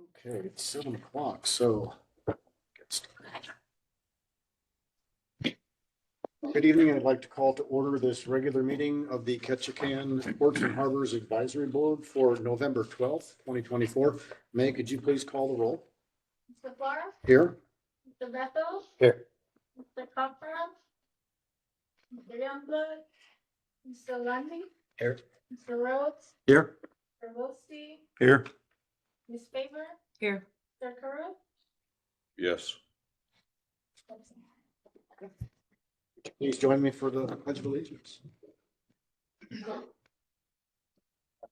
Okay, it's 7 o'clock, so. Get started. Good evening. I'd like to call to order this regular meeting of the Ketchikan Ports and Harbors Advisory Board for November 12th, 2024. May, could you please call the roll? Mr. Flores, Here. Mr. Beto, Here. Mr. Cochran, Mr. Youngblood, Mr. Lundy, Here. Mr. Rhodes, Here. Mr. Wiltsey, Here. Ms. Favor, Here. Mr. Carew. Yes. Please join me for the Pledge of Allegiance.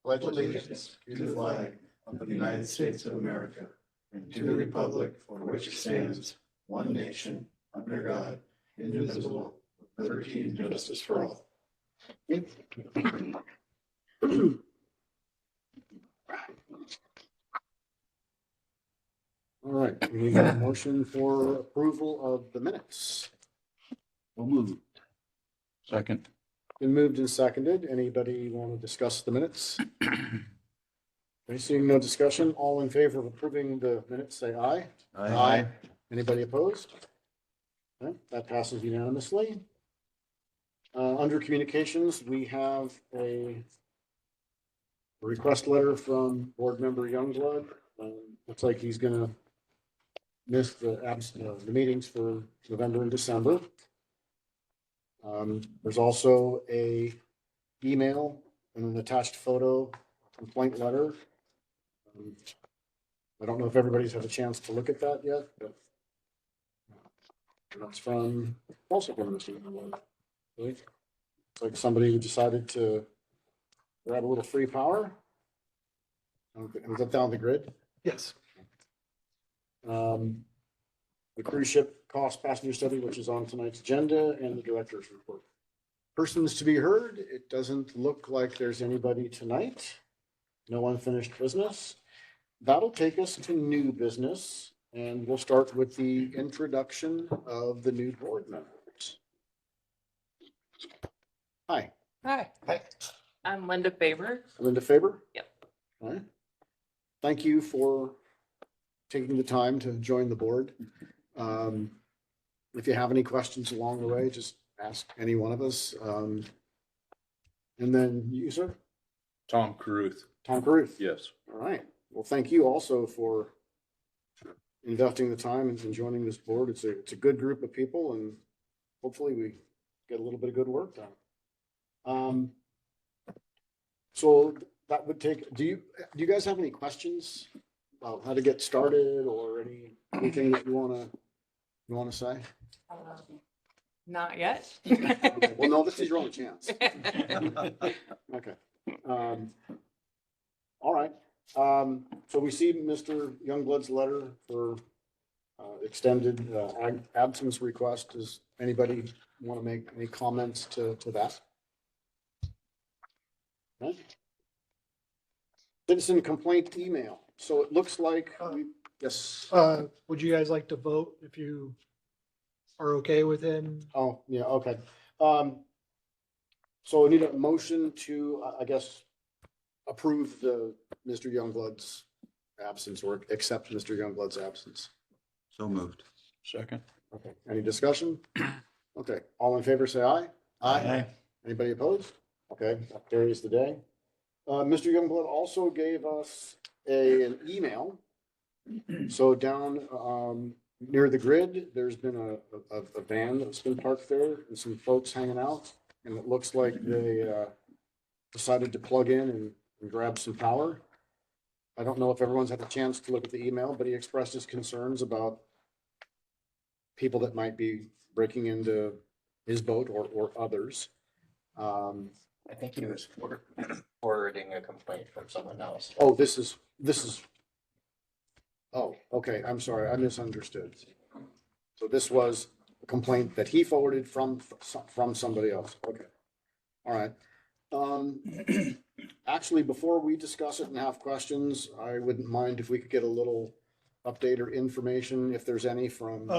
Pledge Allegiance to the flag of the United States of America and to the republic for which it stands, one nation, under God, indivisible, with liberty and justice for all. All right, we need a motion for approval of the minutes. We'll move. Second. Been moved and seconded. Anybody want to discuss the minutes? Okay, seeing no discussion, all in favor of approving the minutes, say aye. Aye. Anybody opposed? Okay, that passes unanimously. Under communications, we have a request letter from board member Youngblood. Looks like he's gonna miss the meetings for November and December. There's also a email and an attached photo complaint letter. I don't know if everybody's had a chance to look at that yet, but that's from, also from this email. It's like somebody who decided to grab a little free power. Was that down the grid? Yes. The cruise ship cost passenger study, which is on tonight's agenda, and the director's report. Persons to be heard, it doesn't look like there's anybody tonight. No unfinished business. That'll take us to new business, and we'll start with the introduction of the new board members. Hi, Hi. I'm Linda Faber. Linda Faber? Yep. All right. Thank you for taking the time to join the board. If you have any questions along the way, just ask any one of us. And then you, sir? Tom Caruth. Tom Caruth? Yes. All right. Well, thank you also for investing the time and joining this board. It's a good group of people, and hopefully we get a little bit of good work done. So that would take, do you guys have any questions about how to get started or anything that you wanna say? Not yet. Okay, well, no, this is your only chance. Okay. All right. So we see Mr. Youngblood's letter for extended absence request. Does anybody want to make any comments to that? Okay. Citizen complaint email. So it looks like yes. Would you guys like to vote if you are okay with him? Oh, yeah, okay. So I need a motion to, I guess, approve Mr. Youngblood's absence or accept Mr. Youngblood's absence. So moved. Second. Okay, any discussion? Okay, all in favor, say aye. Aye. Anybody opposed? Okay, that carries the day. Mr. Youngblood also gave us an email. So down, near the grid, there's been a van that's been parked there and some folks hanging out. And it looks like they decided to plug in and grab some power. I don't know if everyone's had a chance to look at the email, but he expressed his concerns about people that might be breaking into his boat or others. I think he was forwarding a complaint from someone else. Oh, this is, oh, okay, I'm sorry, I misunderstood. So this was a complaint that he forwarded from somebody else, okay. All right. Actually, before we discuss it and have questions, I wouldn't mind if we could get a little update or information, if there's any from,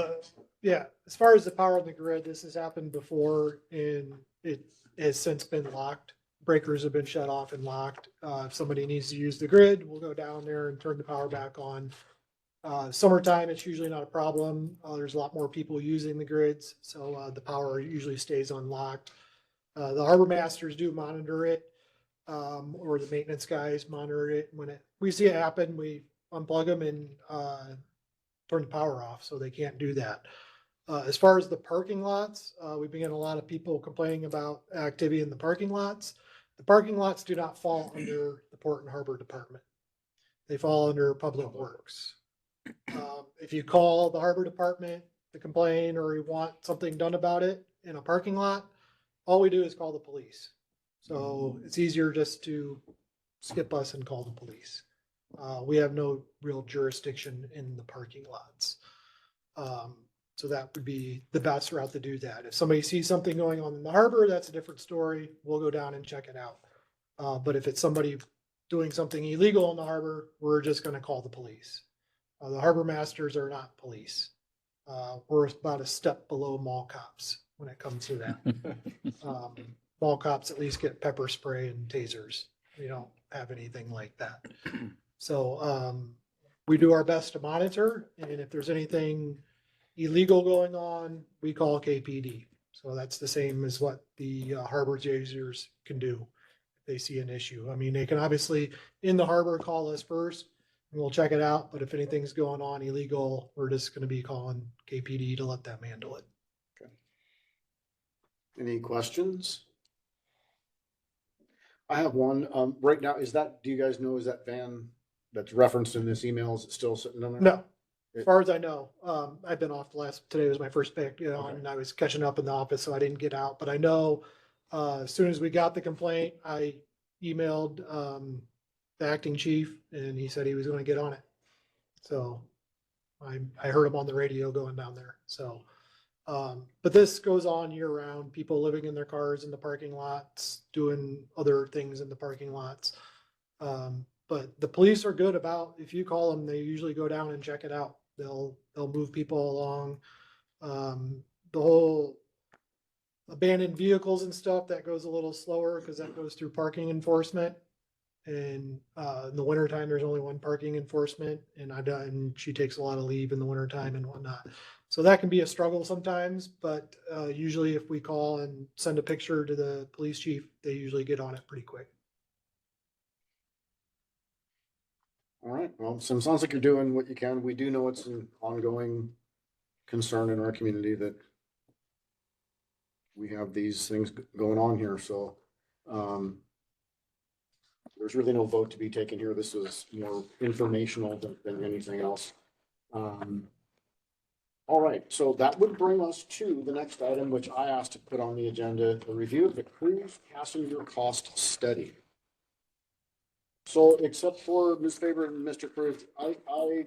Yeah, as far as the power on the grid, this has happened before and it has since been locked breakers have been shut off and locked. If somebody needs to use the grid, we'll go down there and turn the power back on. Summertime, it's usually not a problem. There's a lot more people using the grids, so the power usually stays unlocked. The harbor masters do monitor it, or the maintenance guys monitor it. When we see it happen, we unplug them and turn the power off, so they can't do that. As far as the parking lots, we've been getting a lot of people complaining about activity in the parking lots. The parking lots do not fall under the Port and Harbor Department. They fall under Public Works. If you call the Harbor Department to complain or you want something done about it in a parking lot, all we do is call the police. So it's easier just to skip us and call the police. We have no real jurisdiction in the parking lots. So that would be the best route to do that. If somebody sees something going on in the harbor, that's a different story. We'll go down and check it out. But if it's somebody doing something illegal in the harbor, we're just going to call the police. The harbor masters are not police. We're about a step below mall cops when it comes to that. Mall cops at least get pepper spray and tasers. We don't have anything like that. So we do our best to monitor, and if there's anything illegal going on, we call KPD. So that's the same as what the harbor users can do if they see an issue. I mean, they can obviously in the harbor call us first and we'll check it out. But if anything's going on illegal, we're just going to be calling KPD to let them handle it. Okay. Any questions? I have one. Right now, do you guys know, is that van that's referenced in this email, is it still sitting on there? No. As far as I know, I've been off today was my first pick, Okay. and I was catching up in the office, so I didn't get out. But I know as soon as we got the complaint, I emailed the acting chief, and he said he was going to get on it. So I heard him on the radio going down there. So, but this goes on year round. People living in their cars in the parking lots, doing other things in the parking lots. But the police are good about, if you call them, they usually go down and check it out. They'll move people along. The whole abandoned vehicles and stuff, that goes a little slower because that goes through parking enforcement. And in the wintertime, there's only one parking enforcement, and she takes a lot of leave in the wintertime and whatnot. So that can be a struggle sometimes, but usually if we call and send a picture to the police chief, they usually get on it pretty quick. All right. Well, so it sounds like you're doing what you can. We do know it's an ongoing concern in our community that we have these things going on here. So there's really no vote to be taken here. This was more informational than anything else. All right. So that would bring us to the next item, which I asked to put on the agenda, a review of the cruise passenger cost study. So except for Ms. Faber and Mr. Cruz, I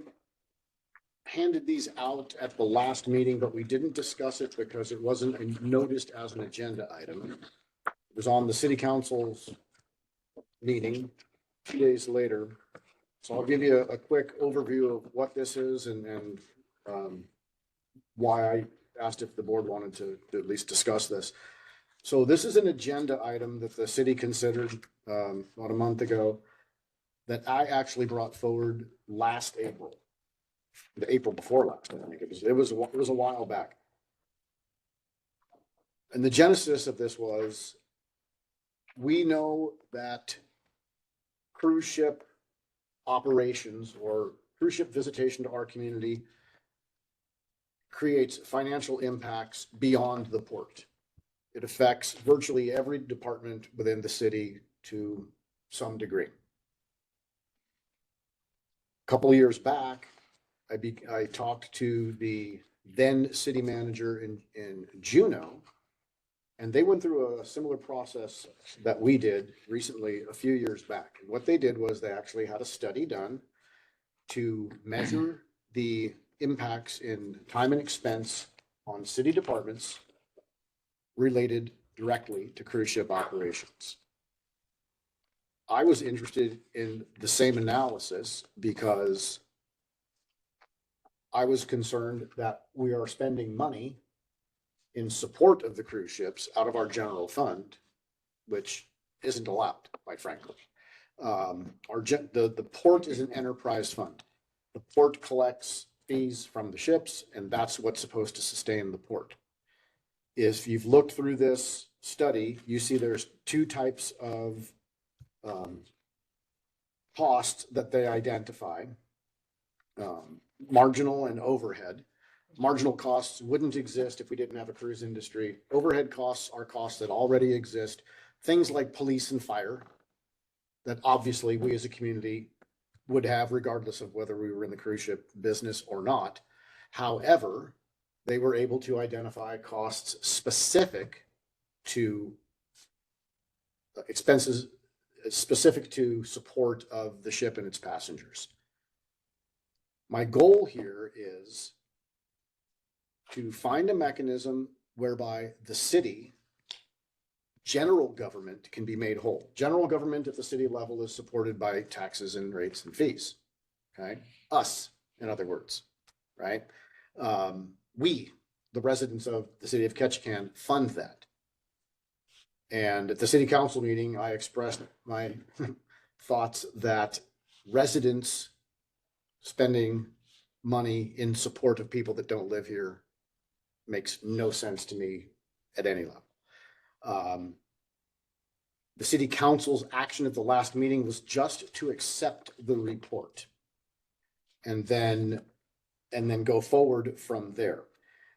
handed these out at the last meeting, but we didn't discuss it because it wasn't noticed as an agenda item. It was on the city council's meeting 2 days later. So I'll give you a quick overview of what this is and why I asked if the board wanted to at least discuss this. So this is an agenda item that the city considered about a month ago, that I actually brought forward last April, the April before last. I think it was a while back. And the genesis of this was, we know that cruise ship operations or cruise ship visitation to our community creates financial impacts beyond the port. It affects virtually every department within the city to some degree. Couple of years back, I talked to the then city manager in Juneau, and they went through a similar process that we did recently a few years back. And what they did was they actually had a study done to measure the impacts in time and expense on city departments related directly to cruise ship operations. I was interested in the same analysis because I was concerned that we are spending money in support of the cruise ships out of our general fund, which isn't allowed, quite frankly. The port is an enterprise fund. The port collects fees from the ships, and that's what's supposed to sustain the port. If you've looked through this study, you see there's two types of costs that they identify, marginal and overhead. Marginal costs wouldn't exist if we didn't have a cruise industry. Overhead costs are costs that already exist. Things like police and fire that obviously we as a community would have regardless of whether we were in the cruise ship business or not. However, they were able to identify costs specific to expenses specific to support of the ship and its passengers. My goal here is to find a mechanism whereby the city, general government, can be made whole. General government at the city level is supported by taxes and rates and fees. Okay, us, in other words, right? We, the residents of the city of Ketchikan, fund that. And at the city council meeting, I expressed my thoughts that residents spending money in support of people that don't live here makes no sense to me at any level. The city council's action at the last meeting was just to accept the report and then go forward from there.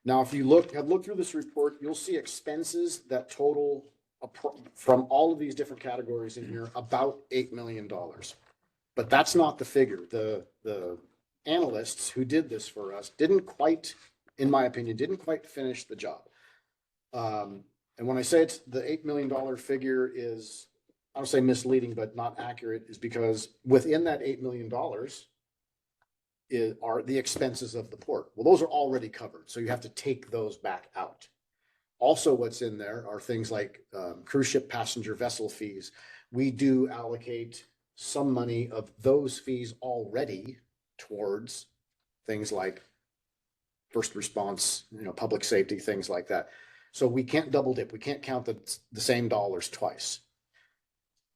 Now, if you have looked through this report, you'll see expenses that total from all of these different categories in here about $8 million. But that's not the figure. The analysts who did this for us didn't quite, in my opinion, finish the job. And when I say it's the $8 million figure is, I don't say misleading, but not accurate, is because within that $8 million are the expenses of the port. Well, those are already covered, so you have to take those back out. Also, what's in there are things like cruise ship passenger vessel fees. We do allocate some money of those fees already towards things like first response, public safety, things like that. So we can't double dip. We can't count the same dollars twice.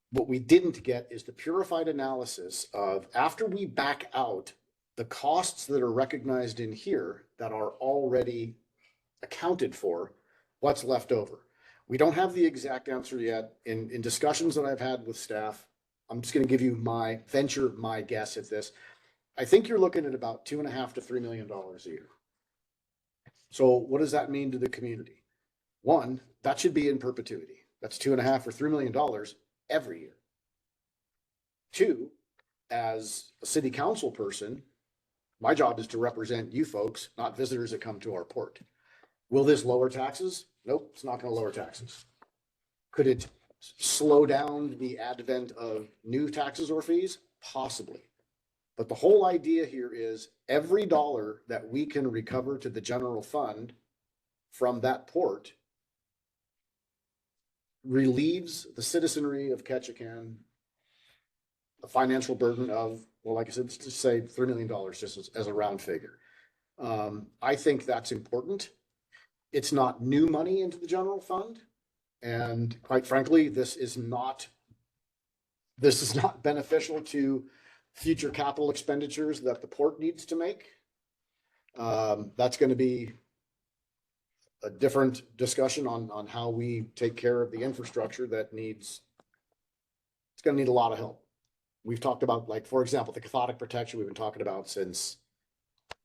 What we didn't get is the purified analysis of, after we back out the costs that are recognized in here that are already accounted for, what's left over. We don't have the exact answer yet. In discussions that I've had with staff, I'm just going to give you my guess at this. I think you're looking at about $2.5 to $3 million a year. So what does that mean to the community? One, that should be in perpetuity. That's $2.5 or $3 million every year. Two, as a city council person, my job is to represent you folks, not visitors that come to our port. Will this lower taxes? Nope, it's not going to lower taxes. Could it slow down the advent of new taxes or fees? Possibly. But the whole idea here is every dollar that we can recover to the general fund from that port relieves the citizenry of Ketchikan a financial burden of, well, like I said, to say $3 million just as a round figure. I think that's important. It's not new money into the general fund. And quite frankly, this is not beneficial to future capital expenditures that the port needs to make. That's going to be a different discussion on how we take care of the infrastructure that it's going to need a lot of help. We've talked about, like, for example, the cathodic protection we've been talking about since,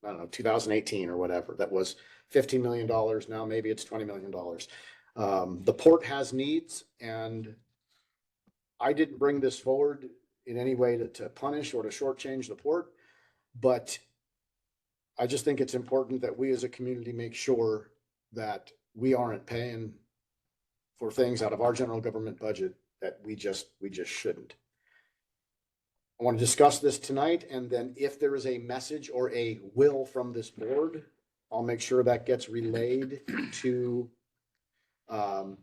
I don't know, 2018 or whatever. That was $15 million. Now maybe it's $20 million. The port has needs, and I didn't bring this forward in any way to punish or to shortchange the port, but I just think it's important that we as a community make sure that we aren't paying for things out of our general government budget that we just shouldn't. I want to discuss this tonight, and then if there is a message or a will from this board, I'll make sure that gets relayed to the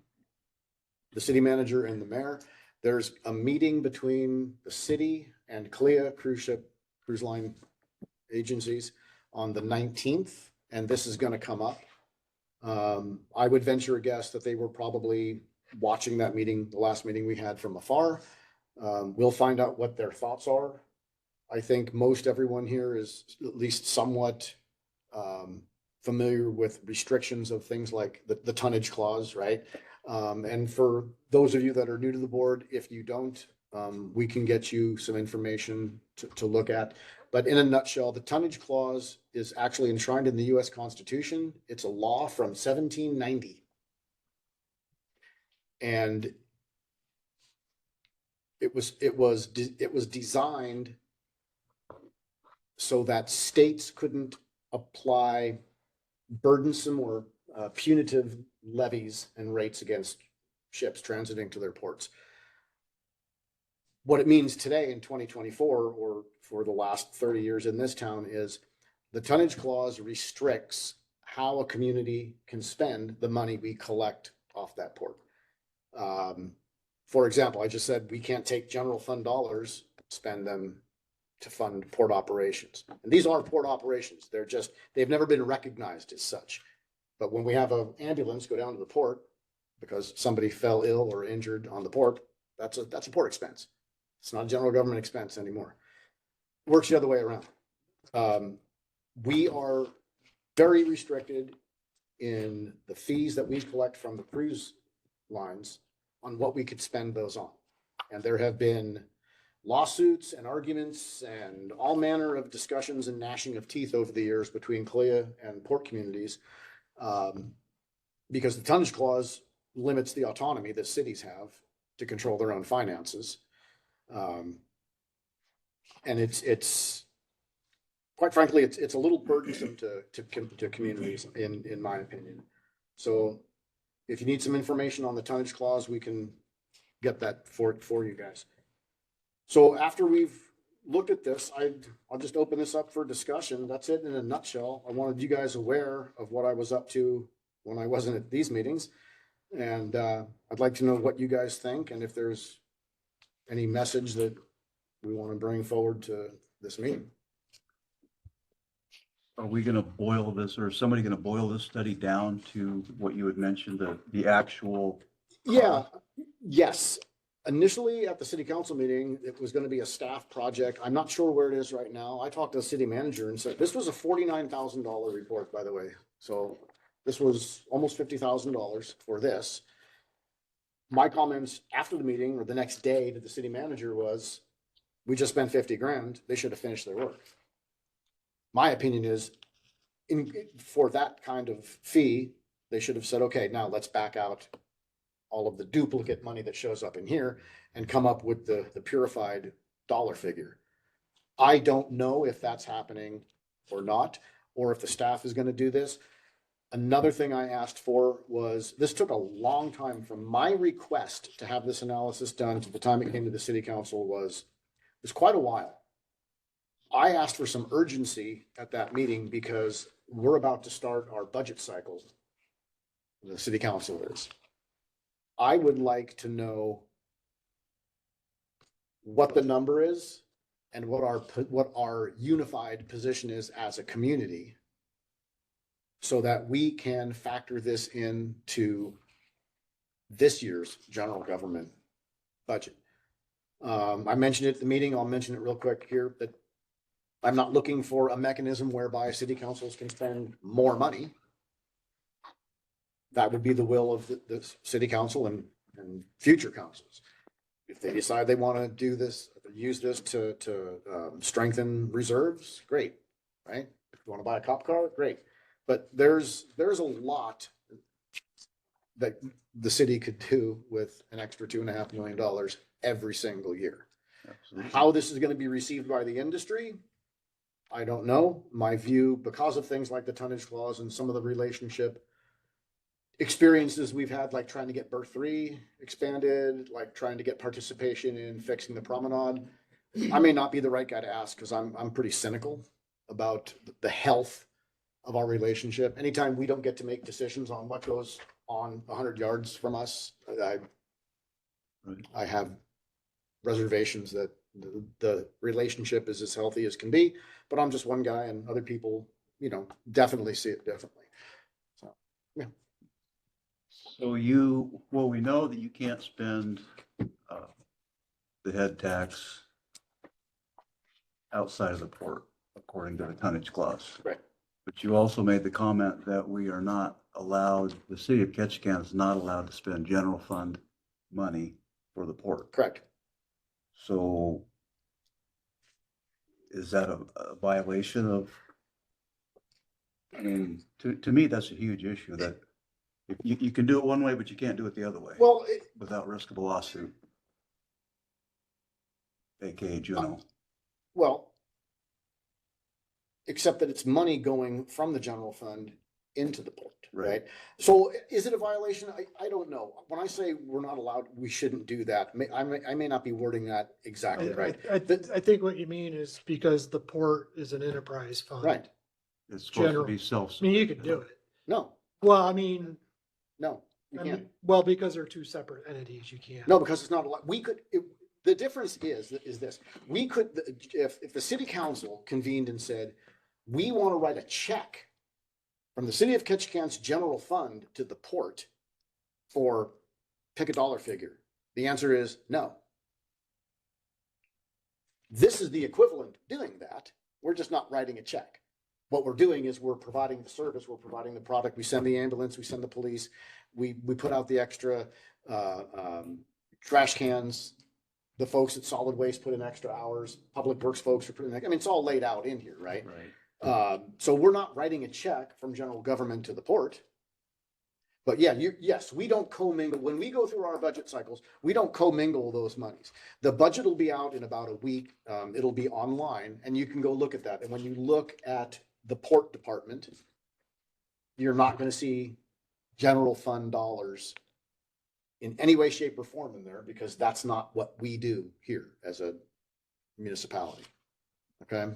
city manager and the mayor. There's a meeting between the city and CLIA, cruise line agencies, on the 19th, and this is going to come up. I would venture a guess that they were probably watching that meeting, the last meeting we had from afar. We'll find out what their thoughts are. I think most everyone here is at least somewhat familiar with restrictions of things like the tonnage clause, right? And for those of you that are new to the board, if you don't, we can get you some information to look at. But in a nutshell, the tonnage clause is actually enshrined in the US Constitution. It's a law from 1790. And it was designed so that states couldn't apply burdensome or punitive levies and rates against ships transiting to their ports. What it means today in 2024, or for the last 30 years in this town, is the tonnage clause restricts how a community can spend the money we collect off that port. For example, I just said we can't take general fund dollars, spend them to fund port operations. And these are port operations. They've never been recognized as such. But when we have an ambulance go down to the port because somebody fell ill or injured on the port, that's a port expense. It's not a general government expense anymore. It works the other way around. We are very restricted in the fees that we collect from the cruise lines on what we could spend those on. And there have been lawsuits and arguments and all manner of discussions and gnashing of teeth over the years between CLIA and port communities, because the tonnage clause limits the autonomy that cities have to control their own finances. And it's quite frankly, it's a little burdensome to communities in my opinion. So if you need some information on the tonnage clause, we can get that for you guys. So after we've looked at this, I'll just open this up for discussion. That's it in a nutshell. I wanted you guys aware of what I was up to when I wasn't at these meetings. And I'd like to know what you guys think and if there's any message that we want to bring forward to this meeting. Are we gonna boil this, or is somebody gonna boil this study down to what you had mentioned, the actual? Yeah, yes. Initially at the city council meeting, it was going to be a staff project. I'm not sure where it is right now. I talked to the city manager and said, this was a $49,000 report, by the way. So this was almost $50,000 for this. My comments after the meeting or the next day to the city manager was, we just spent 50 grand. They should have finished their work. My opinion is for that kind of fee, they should have said, okay, now let's back out all of the duplicate money that shows up in here and come up with the purified dollar figure. I don't know if that's happening or not, or if the staff is going to do this. Another thing I asked for was, this took a long time from my request to have this analysis done to the time it came to the city council was quite a while. I asked for some urgency at that meeting because we're about to start our budget cycle. The city council is. I would like to know what the number is and what our unified position is as a community so that we can factor this into this year's general government budget. I mentioned it at the meeting. I'll mention it real quick here that I'm not looking for a mechanism whereby city councils can spend more money. That would be the will of the city council and future councils. If they decide they want to do this, use this to strengthen reserves, great, right? If you want to buy a cop car, great. But there's a lot that the city could do with an extra $2.5 million every single year. Absolutely. How this is going to be received by the industry, I don't know. My view, because of things like the tonnage clause and some of the relationship experiences we've had, like trying to get Berth 3 expanded, like trying to get participation in fixing the promenade. I may not be the right guy to ask because I'm pretty cynical about the health of our relationship. Anytime we don't get to make decisions on what goes on 100 yards from us, I have reservations that the relationship is as healthy as can be, but I'm just one guy and other people, definitely see it differently. So, yeah. So well, we know that you can't spend the head tax outside of the port, according to the tonnage clause. Right. But you also made the comment that we are not allowed, the city of Ketchikan is not allowed to spend general fund money for the port. Correct. So is that a violation of, I mean, to me, that's a huge issue that if you can do it one way, but you can't do it the other way Well, without risk of a lawsuit. AKA Juno. well, except that it's money going from the general fund into the port, right? Right. So is it a violation? I don't know. When I say we're not allowed, we shouldn't do that. I may not be wording that exactly right. I think what you mean is because the port is an enterprise fund. Right. It's supposed to General. be I mean, you could do it. No, Well, I mean, no, you can't. well, because they're two separate entities, you can't. No, because it's not allowed. We could, the difference is this, we could, if the city council convened and said, we want to write a check from the city of Ketchikan's general fund to the port for pick a dollar figure. The answer is no. This is the equivalent of doing that. We're just not writing a check. What we're doing is we're providing the service, we're providing the product. We send the ambulance, we send the police, we put out the extra trash cans. The folks at solid waste put in extra hours. Public works folks are putting, I mean, it's all laid out in here, right? Right. So we're not writing a check from general government to the port. But yeah, yes, we don't commingle. When we go through our budget cycles, we don't commingle those monies. The budget will be out in about a week. It'll be online and you can go look at that. And when you look at the port department, you're not going to see general fund dollars in any way, shape or form in there because that's not what we do here as a municipality. Okay.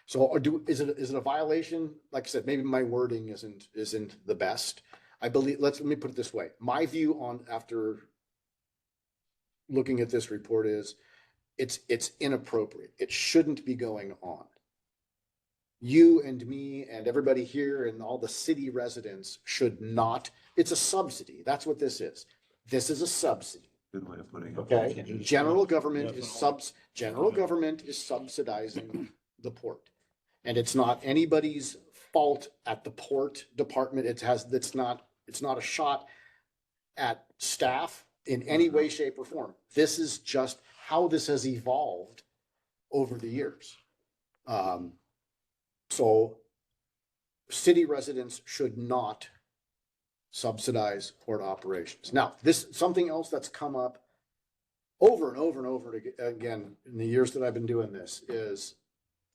So is it a violation? Like I said, maybe my wording isn't the best. I believe, let me put it this way. My view on after looking at this report is it's inappropriate. It shouldn't be going on. You and me and everybody here and all the city residents should not, it's a subsidy. That's what this is. This is a subsidy. Good way of putting it. Okay, general government is subsidizing the port. And it's not anybody's fault at the port department. It's not a shot at staff in any way, shape or form. This is just how this has evolved over the years. So city residents should not subsidize port operations. Now, something else that's come up over and over and over again in the years that I've been doing this is,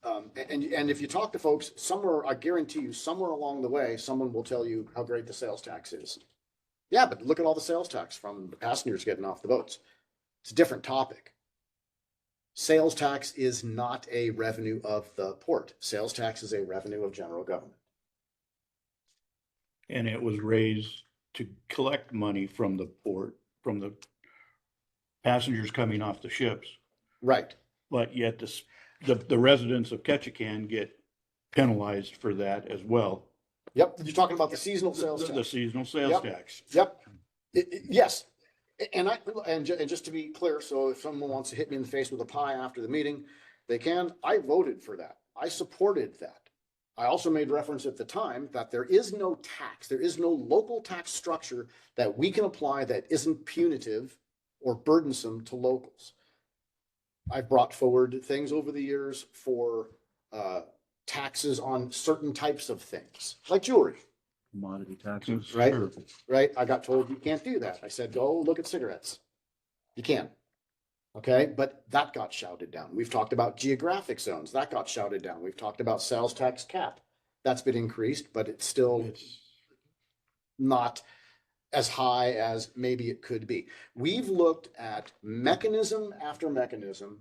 and if you talk to folks, I guarantee you, somewhere along the way, someone will tell you how great the sales tax is. Yeah, but look at all the sales tax from the passengers getting off the boats. It's a different topic. Sales tax is not a revenue of the port. Sales tax is a revenue of general government. And it was raised to collect money from the port, from the passengers coming off the ships. Right. But yet the residents of Ketchikan get penalized for that as well. Yep. You're talking about the seasonal sales The tax. seasonal sales Yep. tax. Yep. Yes. And just to be clear, so if someone wants to hit me in the face with a pie after the meeting, they can. I voted for that. I supported that. I also made reference at the time that there is no tax, there is no local tax structure that we can apply that isn't punitive or burdensome to locals. I've brought forward things over the years for taxes on certain types of things, like jewelry. Commodity taxes. Right. Sure. Right? I got told you can't do that. I said, go look at cigarettes. You can. Okay, but that got shouted down. We've talked about geographic zones. That got shouted down. We've talked about sales tax cap. That's been increased, but it's still not as high as maybe it could be. We've looked at mechanism after mechanism,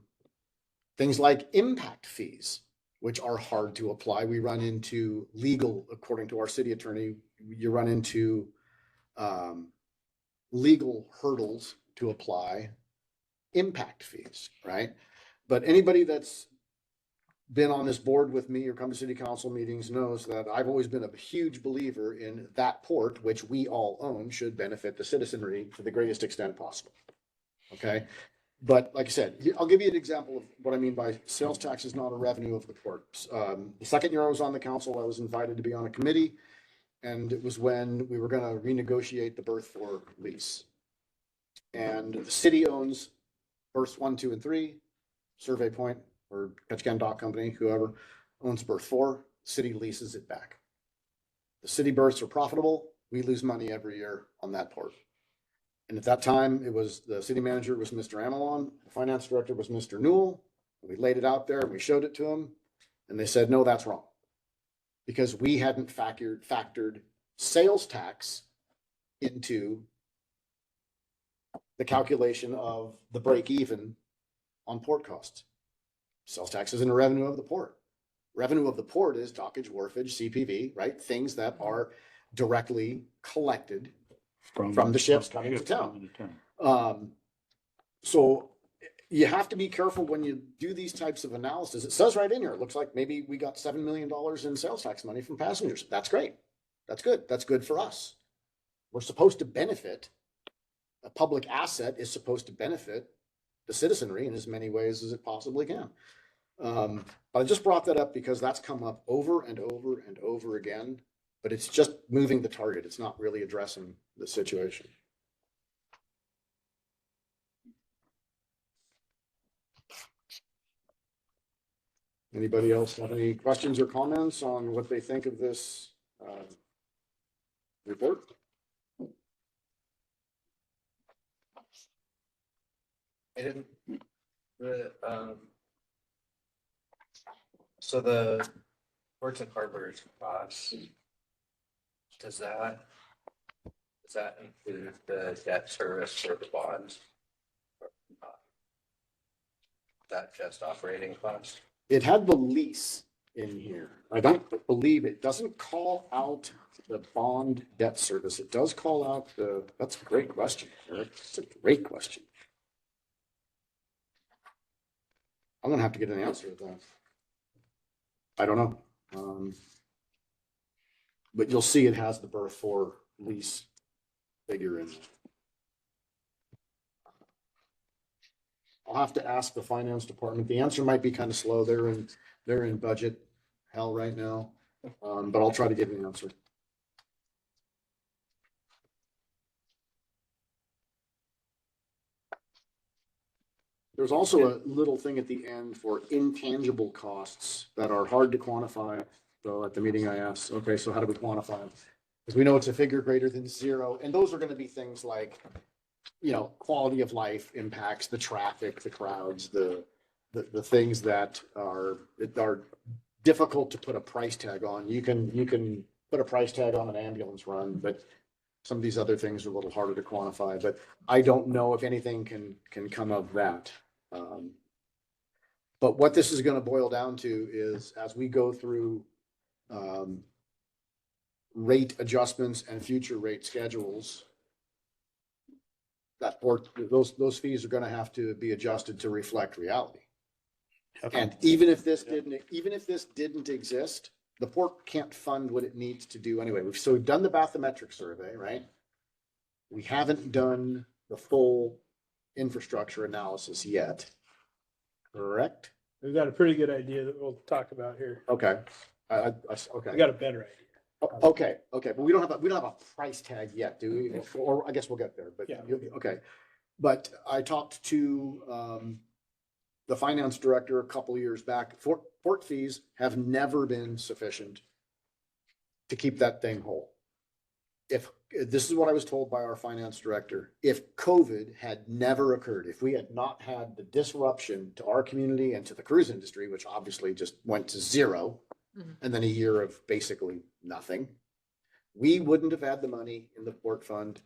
things like impact fees, which are hard to apply. We run into legal, according to our city attorney, you run into legal hurdles to apply impact fees, right? But anybody that's been on this board with me or come to city council meetings knows that I've always been a huge believer in that port, which we all own, should benefit the citizenry to the greatest extent possible. Okay, but like I said, I'll give you an example of what I mean by sales tax is not a revenue of the port. The second year I was on the council, I was invited to be on a committee, and it was when we were gonna renegotiate the berth 4 lease. And the city owns berths 1, 2, and 3, Survey Point or Ketchikan Dock Company, whoever owns berth 4, city leases it back. The city berths are profitable. We lose money every year on that port. And at that time, it was the city manager was Mr. Amelon, the finance director was Mr. Newell. We laid it out there and we showed it to them, and they said, no, that's wrong. Because we hadn't factored sales tax into the calculation of the break even on port costs. Sales tax isn't a revenue of the port. Revenue of the port is dockage, wharfage, CPV, right? Things that are directly collected from the ships coming to town. So you have to be careful when you do these types of analysis. It says right in here, it looks like maybe we got $7 million in sales tax money from passengers. That's great. That's good. That's good for us. We're supposed to benefit. A public asset is supposed to benefit the citizenry in as many ways as it possibly can. But I just brought that up because that's come up over and over and over again, but it's just moving the target. It's not really addressing the situation. Anybody else have any questions or comments on what they think of this report? I didn't, so the ports and harbors costs, does that include the debt service for the bonds? Or not? Is that just operating costs? It had the lease in here. I don't believe it doesn't call out the bond debt service. It does call out that's a great question, Eric. It's a great question. I'm gonna have to get an answer to that. I don't know. But you'll see it has the berth 4 lease figure in it. I'll have to ask the finance department. The answer might be kind of slow. They're in budget hell right now. But I'll try to get an answer. There's also a little thing at the end for intangible costs that are hard to quantify. So at the meeting I asked, okay, so how do we quantify them? Because we know it's a figure greater than 0. And those are going to be things like, you know, quality of life impacts, the traffic, the crowds, the things that are difficult to put a price tag on. You can put a price tag on an ambulance run, but some of these other things are a little harder to quantify. But I don't know if anything can come of that. But what this is going to boil down to is as we go through rate adjustments and future rate schedules, that port, those fees are going to have to be adjusted to reflect reality. Okay. And even if this didn't exist, the port can't fund what it needs to do anyway. We've done the bathymetric survey, right? We haven't done the full infrastructure analysis yet. Correct? We've got a pretty good idea that we'll talk about here. Okay. Okay. We got a better idea. Okay. But we don't have a price tag yet, do we? Or I guess we'll get there, but yeah. Okay. But I talked to the finance director a couple of years back. Port fees have never been sufficient to keep that thing whole. If this is what I was told by our finance director, if COVID had never occurred, if we had not had the disruption to our community and to the cruise industry, which obviously just went to 0, and then a year of basically nothing, we wouldn't have had the money in the port fund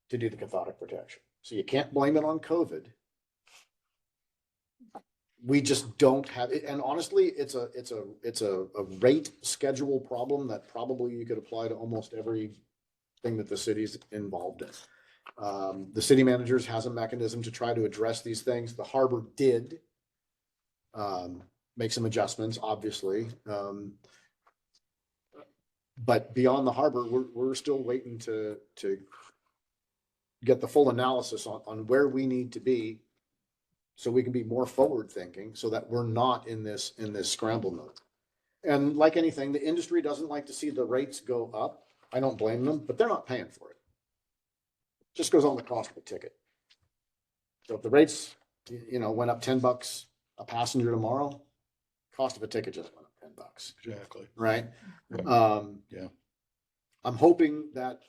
to do the cathodic protection. So you can't blame it on COVID. We just don't have it. And honestly, it's a rate schedule problem that probably you could apply to almost every thing that the city's involved in. The city managers has a mechanism to try to address these things. The harbor did make some adjustments, obviously. But beyond the harbor, we're still waiting to get the full analysis on where we need to be so we can be more forward thinking so that we're not in this scramble mode. And like anything, the industry doesn't like to see the rates go up. I don't blame them, but they're not paying for it. Just goes on the cost of a ticket. So if the rates, went up $10 a passenger tomorrow, cost of a ticket just went up $10. Exactly. Right? Yeah. I'm hoping that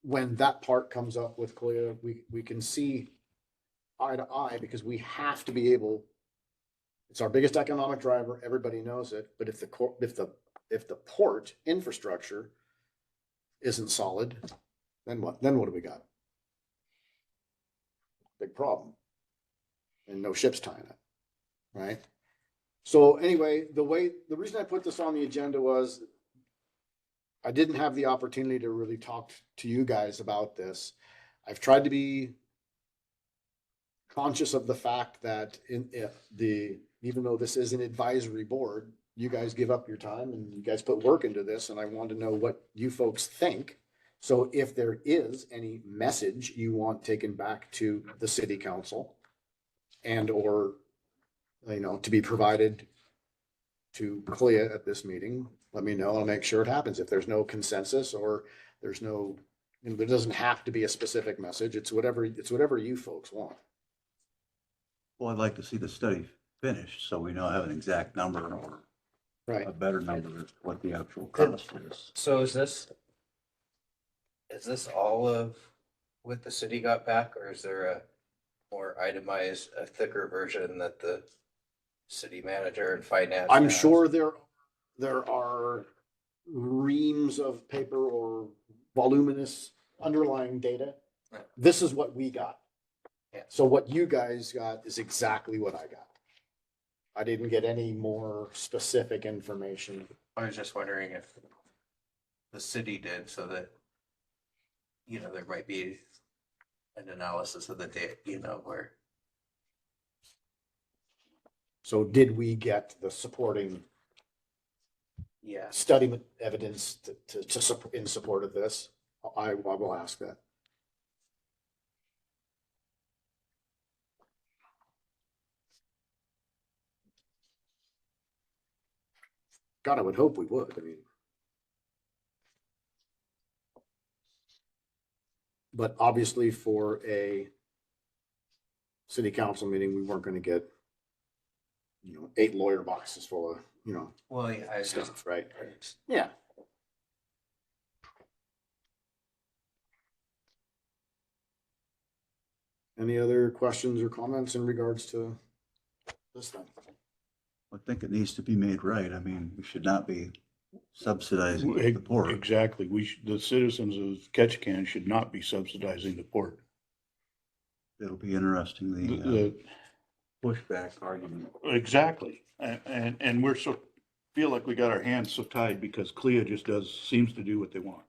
when that part comes up with CLIA, we can see eye to eye, because we have to be able, it's our biggest economic driver, everybody knows it, but if the port infrastructure isn't solid, then what do we got? Big problem. And no ships tying it, right? So anyway, the reason I put this on the agenda was I didn't have the opportunity to really talk to you guys about this. I've tried to be conscious of the fact that even though this is an advisory board, you guys give up your time and you guys put work into this, and I want to know what you folks think. So if there is any message you want taken back to the city council and or to be provided to CLIA at this meeting, let me know. I'll make sure it happens. If there's no consensus or there's no, there doesn't have to be a specific message. It's whatever you folks want. Well, I'd like to see the study finished so we know, have an exact number or Right. a better number of what the actual cost is. So is this all of what the city got back, or is there a more itemized, a thicker version that the city manager and finance? I'm has? sure there are reams of paper or voluminous underlying data. Right. This is what we got. Yeah. So what you guys got is exactly what I got. I didn't get any more specific information. I was just wondering if the city did, so that, there might be an analysis of the data, where. So did we get the supporting Yeah. study evidence in support of this? I will ask that. God, I would hope we would. I mean, but obviously for a city council meeting, we weren't going to get, 8 lawyer boxes full of, Well, yeah, I just. stuff, right? Yeah. Any other questions or comments in regards to this thing? I think it needs to be made right. I mean, we should not be subsidizing the port. Exactly. The citizens of Ketchikan should not be subsidizing the port. It'll be interesting, the The- pushback argument. Exactly. And we're feel like we got our hands so tied because CLIA just seems to do what they want.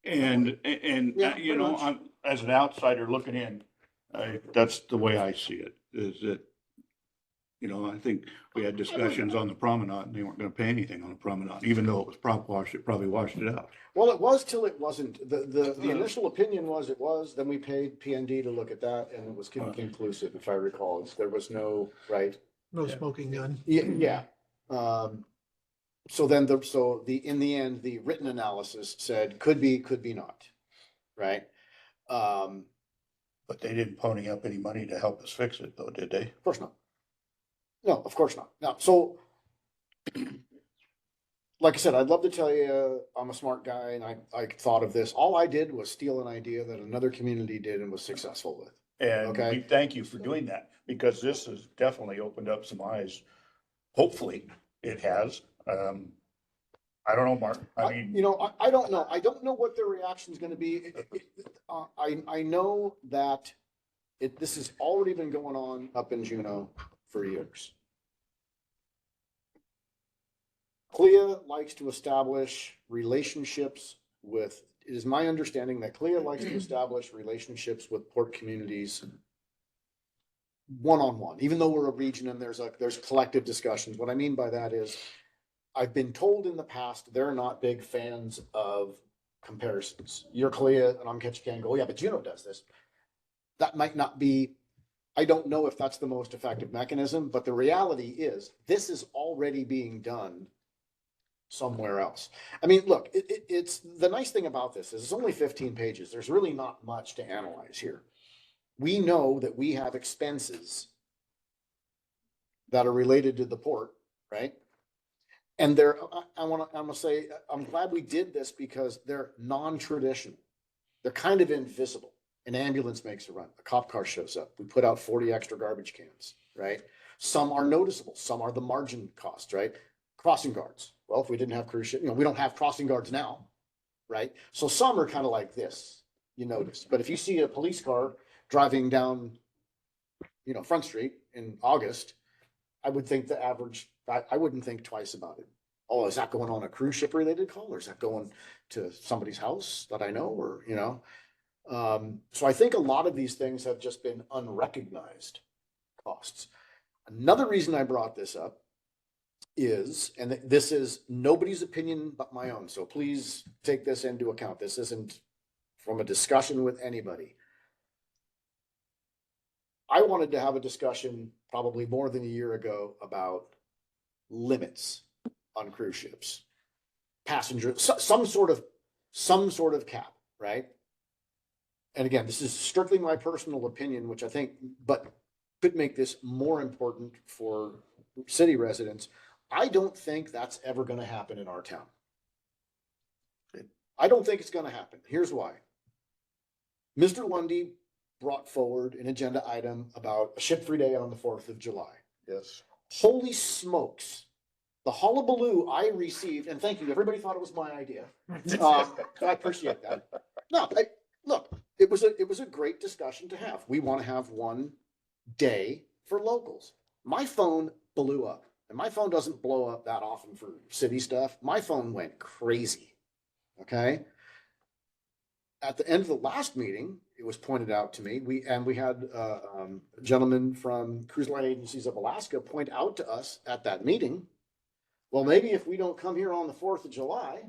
And Yeah, pretty much. I'm, as an outsider looking in, that's the way I see it, is that, I think we had discussions on the promenade and they weren't gonna pay anything on the promenade, even though it was prop wash, it probably washed it out. Well, it was till it wasn't. The initial opinion was it was, then we paid PND to look at that and it was conclusive, if I recall. There was no, right? No smoking gun. Yeah. So then in the end, the written analysis said could be, could be not, right? But they didn't pony up any money to help us fix it though, did they? Of course not. No, of course not. Now, so like I said, I'd love to tell you I'm a smart guy and I thought of this. All I did was steal an idea that another community did and was successful with. And Okay. we thank you for doing that, because this has definitely opened up some eyes. Hopefully it has. I don't know, Mark. I mean, I don't know. I don't know what their reaction is going to be. I know that this has already been going on up in Juneau for years. CLIA likes to establish relationships with, it is my understanding that CLIA likes to establish relationships with port communities one-on-one, even though we're a region and there's collective discussions. What I mean by that is I've been told in the past, they're not big fans of comparisons. You're Kalia and I'm Ketchikan, go, yeah, but Juneau does this. That might not be, I don't know if that's the most effective mechanism, but the reality is this is already being done somewhere else. I mean, look, it's the nice thing about this is it's only 15 pages. There's really not much to analyze here. We know that we have expenses that are related to the port, right? And I'm gonna say, I'm glad we did this because they're non-traditional. They're kind of invisible. An ambulance makes a run, a cop car shows up. We put out 40 extra garbage cans, right? Some are noticeable. Some are the margin cost, right? Crossing guards. Well, if we didn't have cruise ship, we don't have crossing guards now, right? So some are kind of like this, you notice. But if you see a police car driving down, Front Street in August, I would think the average, I wouldn't think twice about it. Oh, is that going on a cruise ship related call, or is that going to somebody's house that I know, or, so I think a lot of these things have just been unrecognized costs. Another reason I brought this up is, and this is nobody's opinion but my own, so please take this into account. This isn't from a discussion with anybody. I wanted to have a discussion probably more than a year ago about limits on cruise ships, passengers, some sort of cap, right? And again, this is strictly my personal opinion, which I think, but could make this more important for city residents. I don't think that's ever going to happen in our town. I don't think it's going to happen. Here's why. Mr. Lundy brought forward an agenda item about a ship-free day on the 4th of July. Yes. Holy smokes. The hullabaloo I received, and thank you, everybody thought it was my idea. I appreciate that. No, look, it was a great discussion to have. We want to have one day for locals. My phone blew up, and my phone doesn't blow up that often for city stuff. My phone went crazy. Okay. At the end of the last meeting, it was pointed out to me, we had a gentleman from Cruise Line Agencies of Alaska point out to us at that meeting, well, maybe if we don't come here on the 4th of July,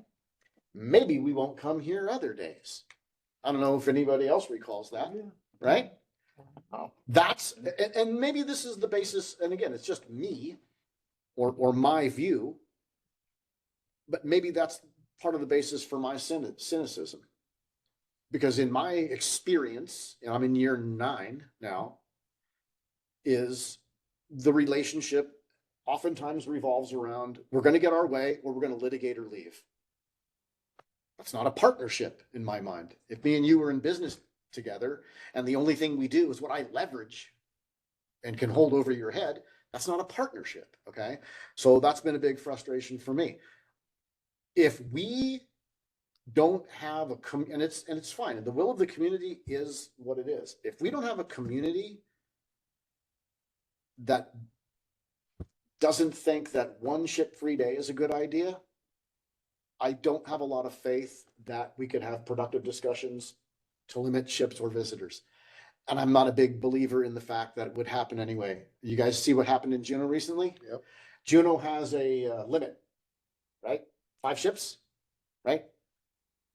maybe we won't come here other days. I don't know if anybody else recalls that, right? That's, and maybe this is the basis, and again, it's just me or my view, but maybe that's part of the basis for my cynicism. Because in my experience, and I'm in year 9 now, is the relationship oftentimes revolves around, we're going to get our way or we're going to litigate or leave. That's not a partnership in my mind. If me and you were in business together and the only thing we do is what I leverage and can hold over your head, that's not a partnership, okay? So that's been a big frustration for me. If we don't have and it's fine. And the will of the community is what it is. If we don't have a community that doesn't think that one ship-free day is a good idea, I don't have a lot of faith that we could have productive discussions to limit ships or visitors. And I'm not a big believer in the fact that it would happen anyway. You guys see what happened in Juneau recently? Yep. Juneau has a limit, right? 5 ships, right?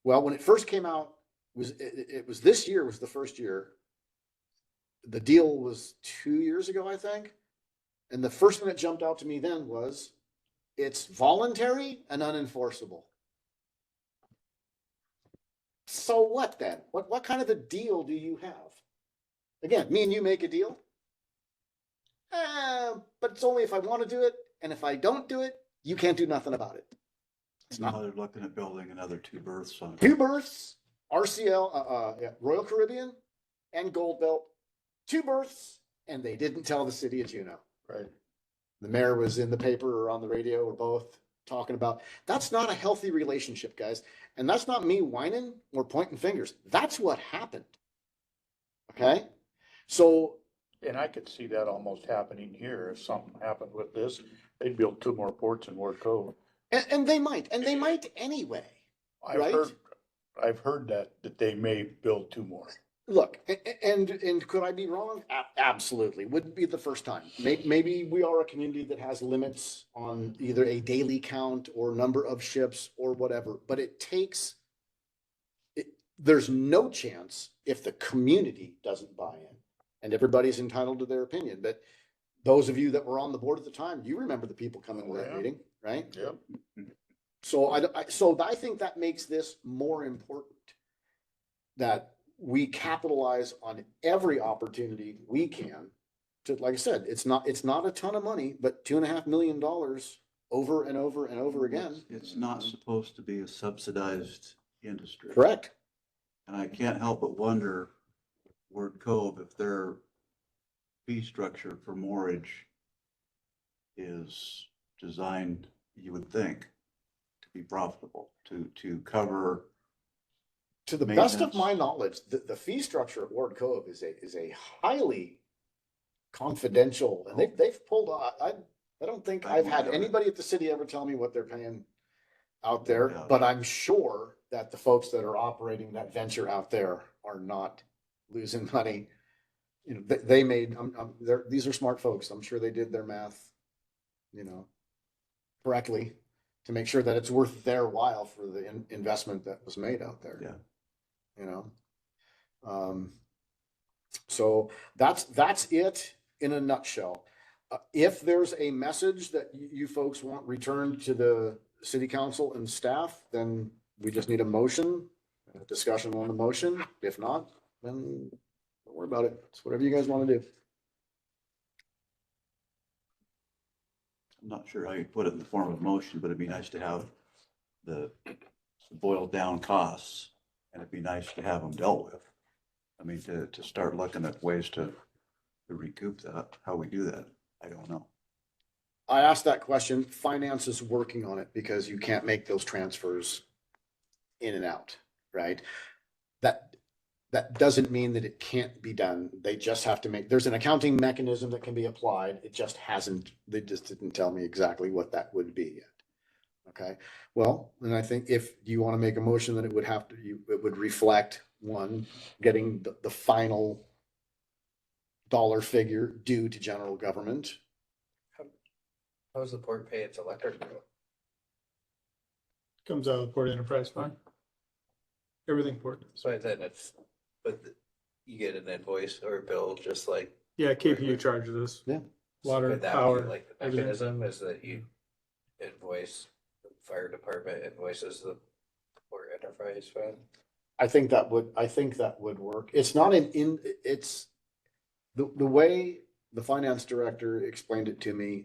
Well, when it first came out, it was this year was the first year. The deal was 2 years ago, I think. And the first thing that jumped out to me then was it's voluntary and unenforceable. So what then? What kind of a deal do you have? Again, me and you make a deal. But it's only if I want to do it. And if I don't do it, you can't do nothing about it. It's Now not they're looking at building another 2 berths on. 2 berths, RCL, Royal Caribbean and Gold Belt, 2 berths, and they didn't tell the city of Juneau. Right. The mayor was in the paper or on the radio or both talking about, that's not a healthy relationship, guys. And that's not me whining or pointing fingers. That's what happened. Okay. So, And I could see that almost happening here. If something happened with this, they'd build 2 more ports in Ward Cove. and they might anyway. Right? I've heard that they may build 2 more. look, and could I be wrong? Absolutely. Wouldn't be the first time. Maybe we are a community that has limits on either a daily count or number of ships or whatever, but it takes, there's no chance if the community doesn't buy in, and everybody's entitled to their opinion. But those of you that were on the board at the time, you remember the people coming to that Yeah. meeting, right? Yep. So I think that makes this more important, that we capitalize on every opportunity we can to, like I said, it's not a ton of money, but $2.5 million over and over and over again. It's not supposed to be a subsidized industry. Correct. And I can't help but wonder, Word Cove, if their fee structure for moorage is designed, you would think, to be profitable, to cover. To the best of Maintenance. my knowledge, the fee structure at Ward Cove is a highly confidential, and they've pulled, I don't think I've had anybody at the city ever tell me what they're paying out there, Yeah. but I'm sure that the folks that are operating that venture out there are not losing money. You know, they made, these are smart folks. I'm sure they did their math, you know, correctly to make sure that it's worth their while for the investment that was made out there. Yeah. You know? So that's it in a nutshell. If there's a message that you folks want returned to the city council and staff, then we just need a motion, a discussion on the motion. If not, then don't worry about it. It's whatever you guys want to do. I'm not sure how you put it in the form of motion, but it'd be nice to have the boiled down costs, and it'd be nice to have them dealt with. I mean, to start looking at ways to recoup that, how we do that, I don't know. I asked that question. Finance is working on it because you can't make those transfers in and out, right? That doesn't mean that it can't be done. They just have to there's an accounting mechanism that can be applied. It just hasn't, they just didn't tell me exactly what that would be yet. Okay, well, then I think if you want to make a motion, that it would have to, it would reflect one, getting the final dollar figure due to general government. How does the port pay its electric bill? Comes out of the Port Enterprise Fund. Everything port. So then it's, you get an invoice or a bill just like. Yeah, KPU charges us. Yeah. Water, Could that be power. like the everything. mechanism is that you invoice, the fire department invoices the port enterprise fund? I think that would work. It's not it's the way the finance director explained it to me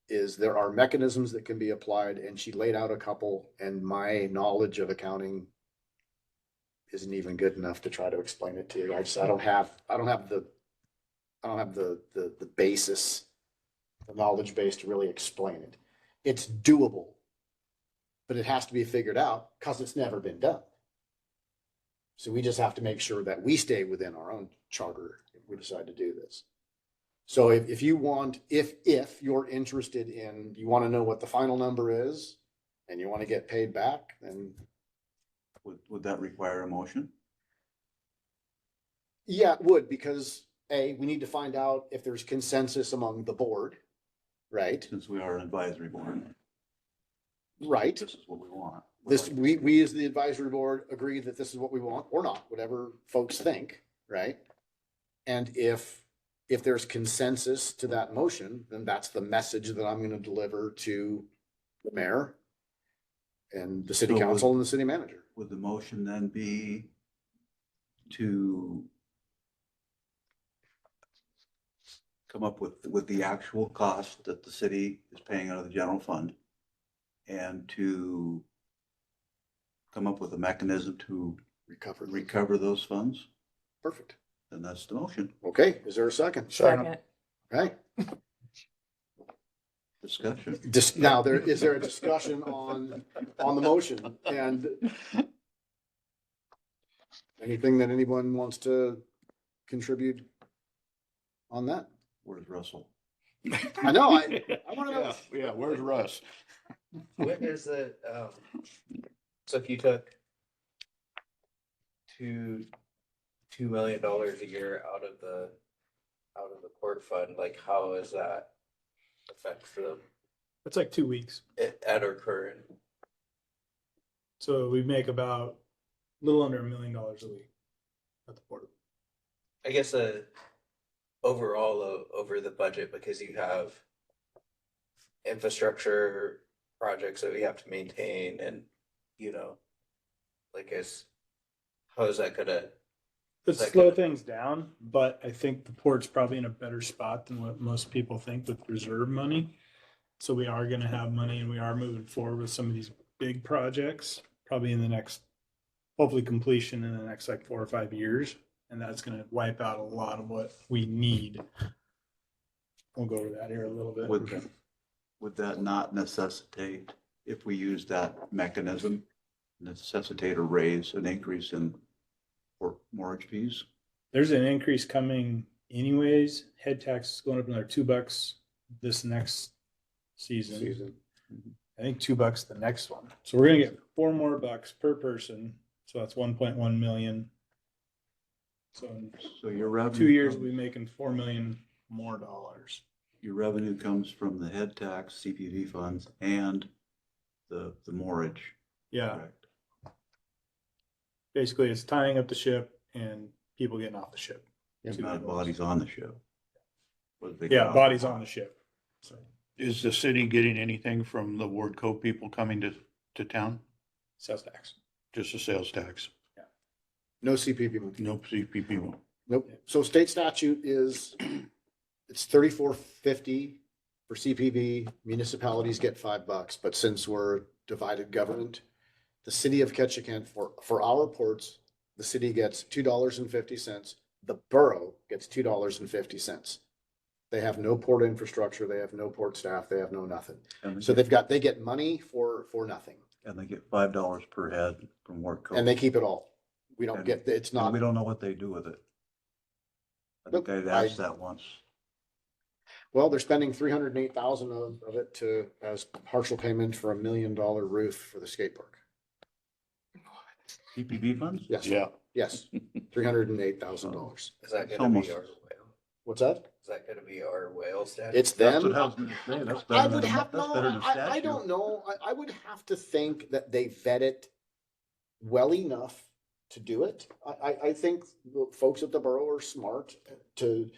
is there are mechanisms that can be applied, and she laid out a couple, and my knowledge of accounting isn't even good enough to try to explain it to you. I don't have the basis, the knowledge base to really explain it. It's doable, but it has to be figured out because it's never been done. So we just have to make sure that we stay within our own charter if we decide to do this. So if you're interested in, you want to know what the final number is and you want to get paid back, then Would that require a motion? yeah, it would, because we need to find out if there's consensus among the board, right? Since we are an advisory board, Right. this is what we want. We as the advisory board agree that this is what we want or not, whatever folks think, right? And if there's consensus to that motion, then that's the message that I'm gonna deliver to the mayor and the city So council and the city manager. Would the motion then be to come up with the actual cost that the city is paying out of the general fund and to come up with a mechanism to recover those funds? Perfect. Then that's the motion. Okay, is there a second? Second. Right. Discussion. Now, is there a discussion on the motion and anything that anyone wants to contribute on that? Where's Russell? I know, I want to know. Yeah, where's Russ? What is the, so if you took $2 million a year out of the port fund, like how is that affect them It's like 2 weeks. at our current? So we make about a little under $1 million a week at the port. I guess overall over the budget, because you have infrastructure projects that we have to maintain and, like how is that gonna? Could That slow could- things down, but I think the port's probably in a better spot than what most people think with reserve money. So we are gonna have money and we are moving forward with some of these big projects, probably in the next, hopefully completion in the next like 4 or 5 years. And that's gonna wipe out a lot of what we need. We'll go over that here a little bit. Would that not necessitate, if we use that mechanism, necessitate a raise, an increase in mortgage fees? There's an increase coming anyways. Head tax is going up another $2 this next season. I think $2 the next one. So we're gonna get $4 more per person. So that's 1.1 million. So in So your revenue. 2 years, comes- we'll be making $4 million more dollars. Your revenue comes from the head tax, CPV funds, and the mortgage. Yeah, correct? basically it's tying up the ship and people getting off the ship. Yep. Two Not of those. bodies on the ship. What they Yeah, got. bodies on the ship. So Is the city getting anything from the Wardco people coming to town? sales tax. Just a sales tax, No CPP money. no CPP. Nope. So state statute is, it's $34.50 for CPV. Municipalities get $5, but since we're divided government, the city of Ketchikan for our ports, the city gets $2.50. The borough gets $2.50. They have no port infrastructure. They have no port staff. They have no nothing. And So they they get money for nothing, get $5 per head from work. and they keep it all. We don't And- get, it's not. We don't know what they do with it. I think Nope, I'd asked that once. Well, they're spending 308,000 of it as partial payment for $1 million roof for the skate park. CPV funds? Yes. Yeah, Yes, $308,000. Is that gonna almost- be our whale? What's that? Is that gonna be our whale statute? It's That's them. what I was gonna say. That's I better than, would have, that's no, better than I statute. don't know. I would have to think that they vet it well enough to do it. I think the folks at the borough are smart to,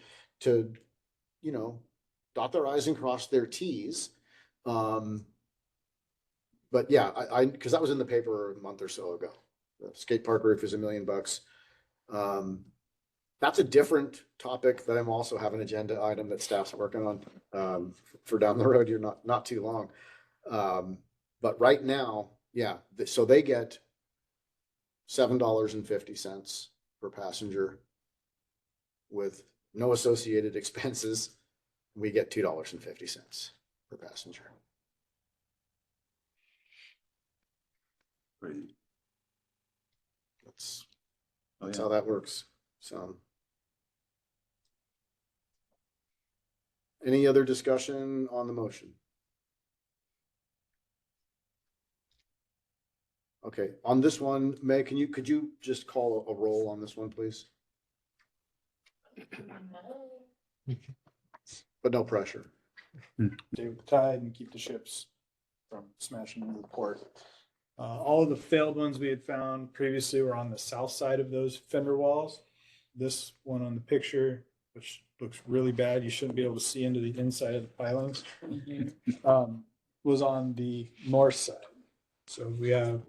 dot their i's and cross their t's. But yeah, because that was in the paper a month or so ago. The skate park roof is $1 million. That's a different topic that I'm also have an agenda item that staff's working on, for down the road. You're not too long. But right now, yeah, so they get $7.50 per passenger with no associated expenses. We get $2.50 per passenger. Crazy. That's Oh, That's yeah. how that works. So. Any other discussion on the motion? Okay, on this one, May, could you just call a roll on this one, please? But no pressure. Stay with the tide and keep the ships from smashing into the port. All of the failed ones we had found previously were on the south side of those fender walls. This one on the picture, which looks really bad, you shouldn't be able to see into the inside of the pilings, was on the north side. So we have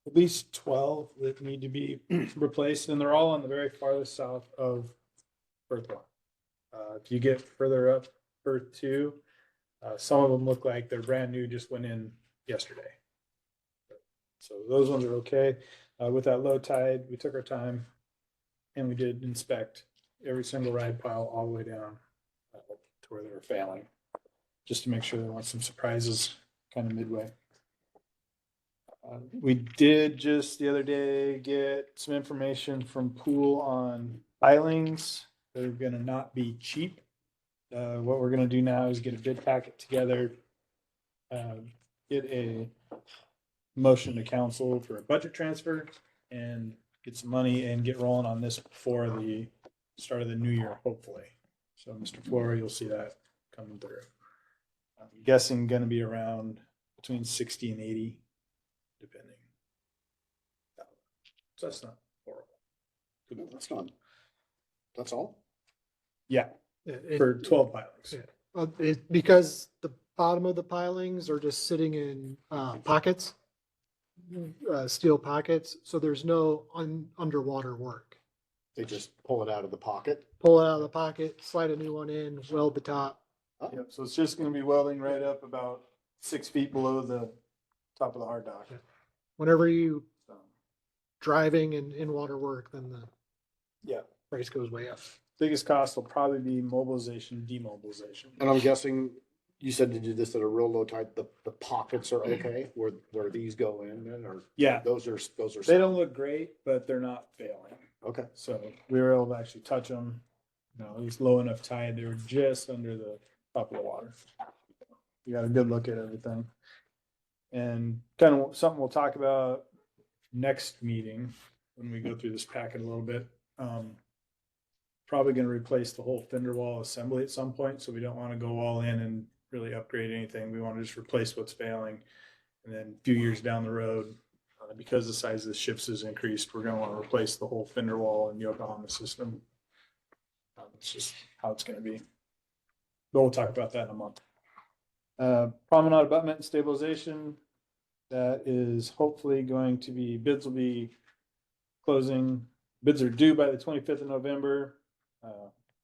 at least 12 that need to be replaced, and they're all on the very farthest south of Berth 1. If you get further up Berth 2, some of them look like they're brand new, just went in yesterday. So those ones are okay. With that low tide, we took our time and we did inspect every single ride pile all the way down to where they were failing, just to make sure there weren't some surprises kind of midway. We did just the other day get some information from Pool on pilings. They're gonna not be cheap. What we're gonna do now is get a bid packet together, get a motion to council for a budget transfer, and get some money and get rolling on this before the start of the new year, hopefully. So Mr. Flora, you'll see that coming through. I'm guessing gonna be around between 60 and 80, depending. So that's not horrible. That's all? Yeah, It- for 12 pilings. Yeah. Because the bottom of the pilings are just sitting in pockets, steel pockets, so there's no underwater work. They just pull it out of the pocket? Pull it out of the pocket, slide a new one in, weld the top. Yep, so it's just gonna be welding right up about 6 feet below the top of the hard dock. Whenever you So, driving and in-water work, then the yeah, price goes way up. biggest cost will probably be mobilization, demobilization. And I'm guessing you said to do this at a real low tide, the pockets are okay where these go in then, or? Yeah. Those are. They don't look great, but they're not failing. Okay. So we were able to actually touch them. You know, it was low enough tide. They were just under the top of the water. We got a good look at everything. And kind of something we'll talk about next meeting when we go through this packet a little bit. Probably going to replace the whole fender wall assembly at some point. So we don't want to go all in and really upgrade anything. We want to just replace what's failing. And then a few years down the road, because the size of the ships has increased, we're going to want to replace the whole fender wall and Yokohama system. It's just how it's going to be. But we'll talk about that in a month. Promenade abutment and stabilization. That is hopefully going to be, bids will be closing. Bids are due by the 25th of November.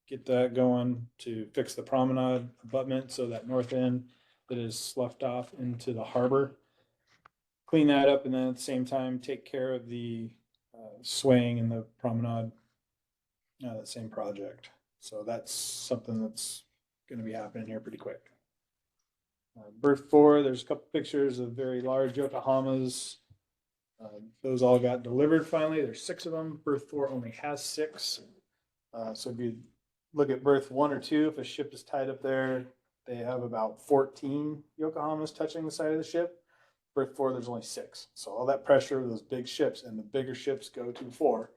Get that going to fix the promenade abutment so that north end that is sloughed off into the harbor. Clean that up and then at the same time take care of the swaying in the promenade. That same project. So that's something that's going to be happening here pretty quick. Berth 4, there's a couple pictures of very large Yokohamas. Those all got delivered finally. There's 6 of them. Berth 4 only has 6. So if you look at berth 1 or 2, if a ship is tied up there, they have about 14 Yokohamas touching the side of the ship. Berth 4, there's only 6. So all that pressure of those big ships, and the bigger ships go to 4,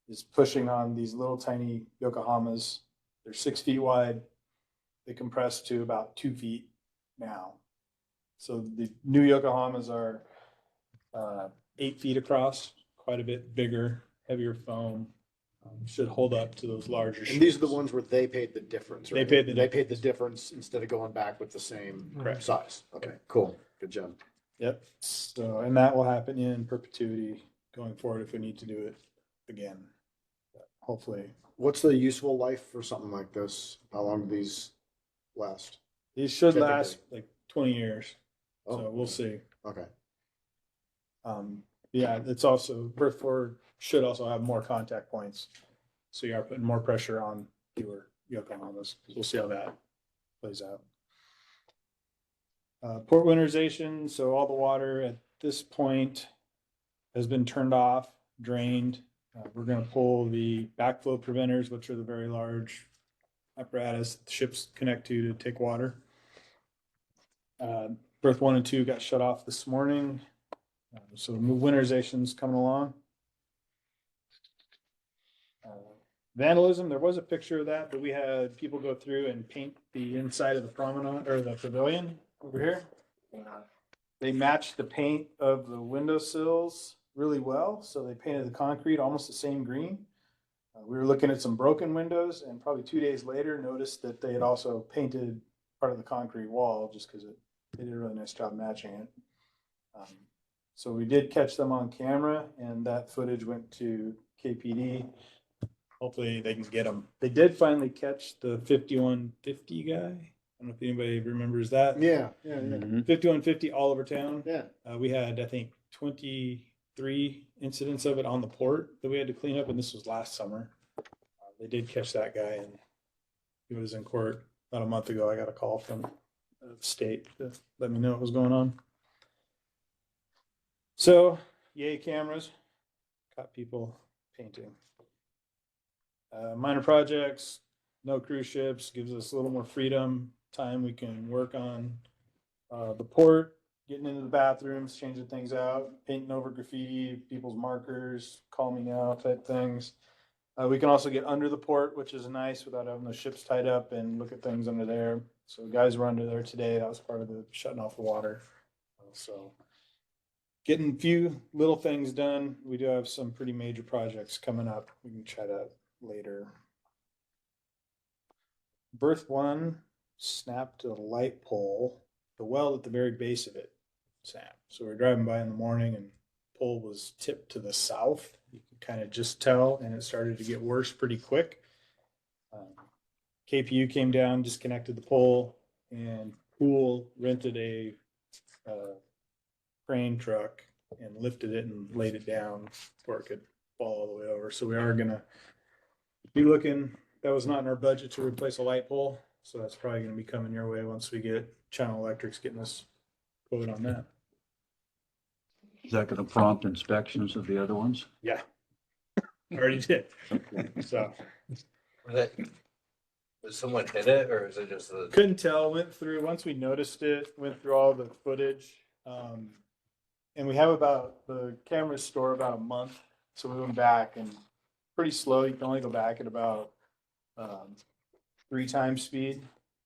is pushing on these little tiny Yokohamas. They're 6 feet wide. They compress to about 2 feet now. So the new Yokohamas are 8 feet across, quite a bit bigger, heavier foam. Should hold up to those larger ships. And these are the ones where they paid the difference, right? They paid the They paid the difference instead of going back with the same Correct. size. Okay, cool. Good job. Yep. So, and that will happen in perpetuity going forward if we need to do it again. But hopefully, What's the useful life for something like this? How long do these last? these should Typically. last like 20 years. Oh, So we'll see. okay. Yeah, it's also, berth 4 should also have more contact points. So you are putting more pressure on fewer Yokohamas. We'll see how that plays out. Port winterization, so all the water at this point has been turned off, drained. We're gonna pull the backflow preventers, which are the very large apparatus that the ships connect to take water. Berth 1 and 2 got shut off this morning. So winterization's coming along. Vandalism, there was a picture of that, but we had people go through and paint the inside of the promenade or the pavilion over here. They matched the paint of the windowsills really well, so they painted the concrete almost the same green. We were looking at some broken windows and probably 2 days later noticed that they had also painted part of the concrete wall just because they did a really nice job matching it. So we did catch them on camera and that footage went to KPD. Hopefully they can get them. They did finally catch the 5150 guy. I don't know if anybody remembers that. Yeah. 5150 Oliver Town. Yeah. We had, I think, 23 incidents of it on the port that we had to clean up, and this was last summer. They did catch that guy, and he was in court about a month ago. I got a call from the state to let me know what was going on. So, yay cameras, caught people painting. Minor projects, no cruise ships, gives us a little more freedom, time we can work on the port. getting into the bathrooms, changing things out, painting over graffiti, people's markers, call me now type things. We can also get under the port, which is nice without having the ships tied up, and look at things under there. So guys were under there today. That was part of the shutting off the water. So getting a few little things done. We do have some pretty major projects coming up. We can chat out later. Berth 1 snapped a light pole, the weld at the very base of it snapped. So we're driving by in the morning and pole was tipped to the south. You could kind of just tell, and it started to get worse pretty quick. KPU came down, disconnected the pole, and Pool rented a crane truck and lifted it and laid it down before it could fall all the way over. So we are gonna be looking. That was not in our budget to replace a light pole, so that's probably gonna be coming your way once we get Channel Electric's getting us quote on that. Is that gonna prompt inspections of the other ones? Yeah. Already did. So Was someone hit it, or is it just the? couldn't tell, went through, once we noticed it, went through all the footage. And we have about, the cameras store about a month, so we went back and pretty slow. You can only go back at about 3 times speed.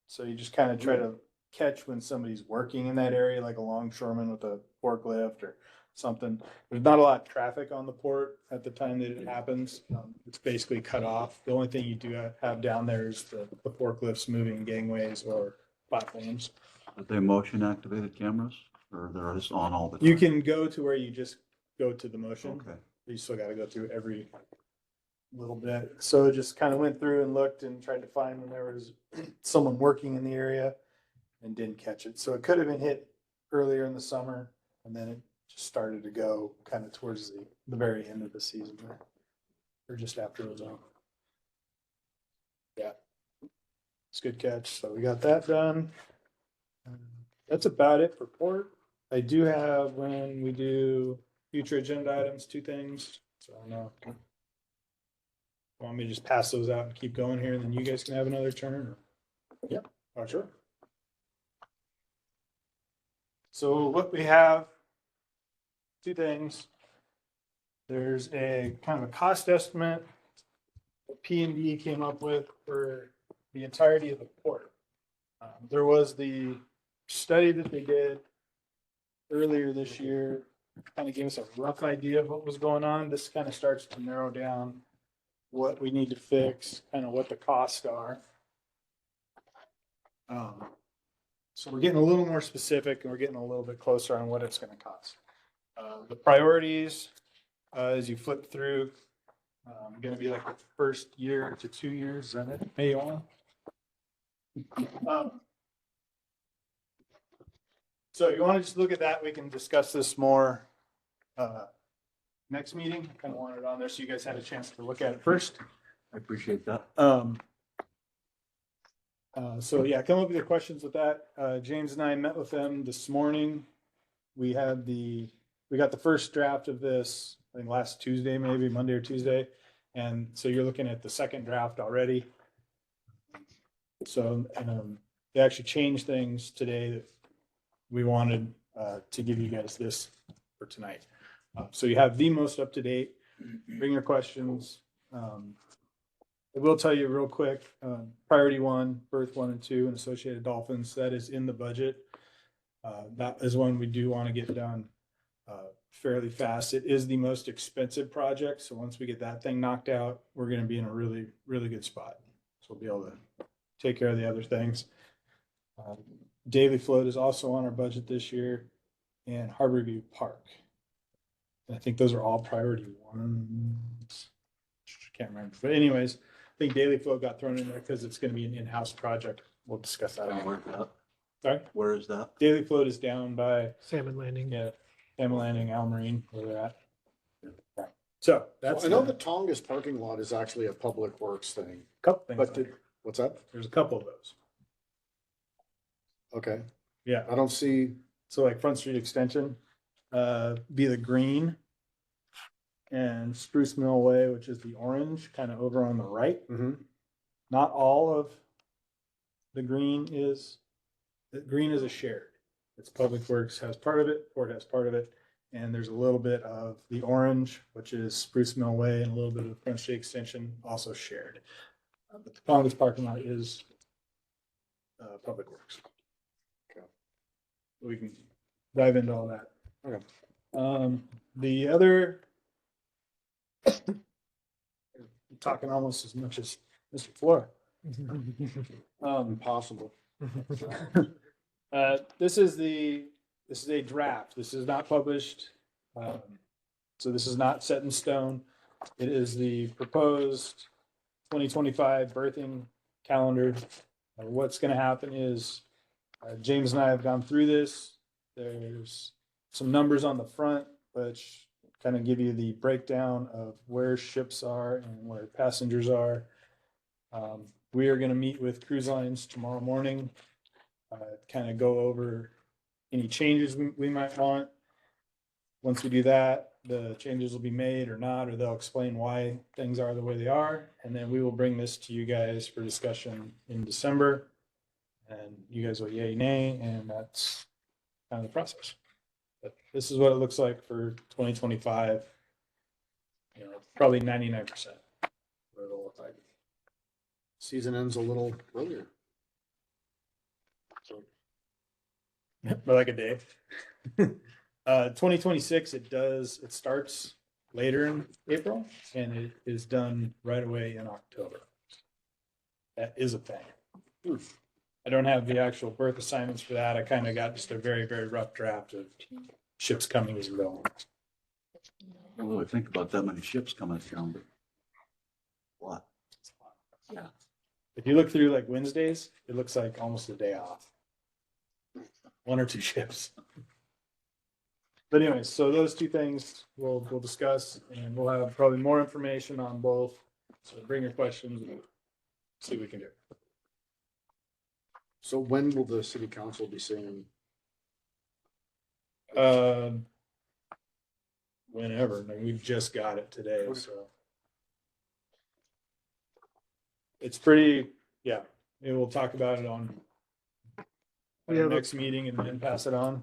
So you just kind of try to catch when somebody's working in that area, like a longshoreman with a forklift or something. There's not a lot of traffic on the port at the time that it happens. It's basically cut off. The only thing you do have down there is the forklifts moving gangways or platforms. Are they motion activated cameras or they're just on all the time? You can go to where you just go to the motion. Okay. You still got to go through every little bit. So just kind of went through and looked and tried to find when there was someone working in the area and didn't catch it. So it could have been hit earlier in the summer, and then it just started to go kind of towards the very end of the season there, or just after it was on. Yeah, it's a good catch. So we got that done. That's about it for port. I do have, when we do future agenda items, 2 things. So I don't know. Want me to just pass those out and keep going here, and then you guys can have another turn? Or? Yep. Oh, sure. So what we have, 2 things. There's a kind of a cost estimate that P&D came up with for the entirety of the port. There was the study that they did earlier this year, kind of gave us a rough idea of what was going on. This kind of starts to narrow down what we need to fix, kind of what the costs are. So we're getting a little more specific, and we're getting a little bit closer on what it's going to cost. The priorities, as you flip through, going to be like the first year to 2 years, is that it? Hey, you want? So you want to just look at that, we can discuss this more next meeting. I kind of wanted it on there so you guys had a chance to look at it first. I appreciate that. So yeah, come up with your questions with that. James and I met with them this morning. We got the first draft of this, I think last Tuesday, maybe Monday or Tuesday. And so you're looking at the second draft already. So they actually changed things today that we wanted to give you guys this for tonight. So you have the most up to date. Bring your questions. I will tell you real quick, priority 1, berth 1 and 2, and Associated Dolphins, that is in the budget. That is one we do want to get done fairly fast. It is the most expensive project. So once we get that thing knocked out, we're going to be in a really, really good spot. So we'll be able to take care of the other things. Daily Float is also on our budget this year, and Harborview Park. And I think those are all priority 1s. Can't remember. But anyways, I think Daily Float got thrown in there because it's going to be an in-house project. We'll discuss that. Where's that? Sorry? Where is that? Daily Float is down by, Salmon Landing. yeah, Salmon Landing, Almarine, where they're at. Right. So that's I know a the Tongass parking lot is actually a public works thing, couple things. but on there. what's that? There's a couple of those. Okay, Yeah. I don't see, So like Front Street Extension, be the green, and Spruce Mill Way, which is the orange, kind of over on the right. Not all of the green is a shared. It's Public Works has part of it, Port has part of it, and there's a little bit of the orange, which is Spruce Mill Way, and a little bit of French Street Extension also shared. But the Congress parking lot is Public Works. Okay. We can dive into all that. Okay. The other, talking almost as much as Mr. Flora. Impossible. This is a draft. This is not published. So this is not set in stone. It is the proposed 2025 birthing calendar. What's going to happen is James and I have gone through this. There's some numbers on the front, which kind of give you the breakdown of where ships are and where passengers are. We are going to meet with cruise lines tomorrow morning, kind of go over any changes we might want. Once we do that, the changes will be made or not, or they'll explain why things are the way they are. And then we will bring this to you guys for discussion in December. And you guys will yay, nay, and that's kind of the process. But this is what it looks like for 2025. You know, probably 99%. What it'll look like. Season ends a little earlier. So, But like a day. 2026, it starts later in April and it is done right away in October. That is a thing. I don't have the actual berth assignments for that. I kind of got just a very, very rough draft of ships coming and going. I don't really think about that many ships coming down, but what? If you look through like Wednesdays, it looks like almost a day off. 1 or 2 ships. But anyways, so those two things we'll discuss, and we'll have probably more information on both. So bring your questions and see what we can do. so when will the city council be seeing? Whenever, I mean, we've just got it today, so. It's pretty, yeah, and we'll talk about it on We our have a- next meeting and then pass it on.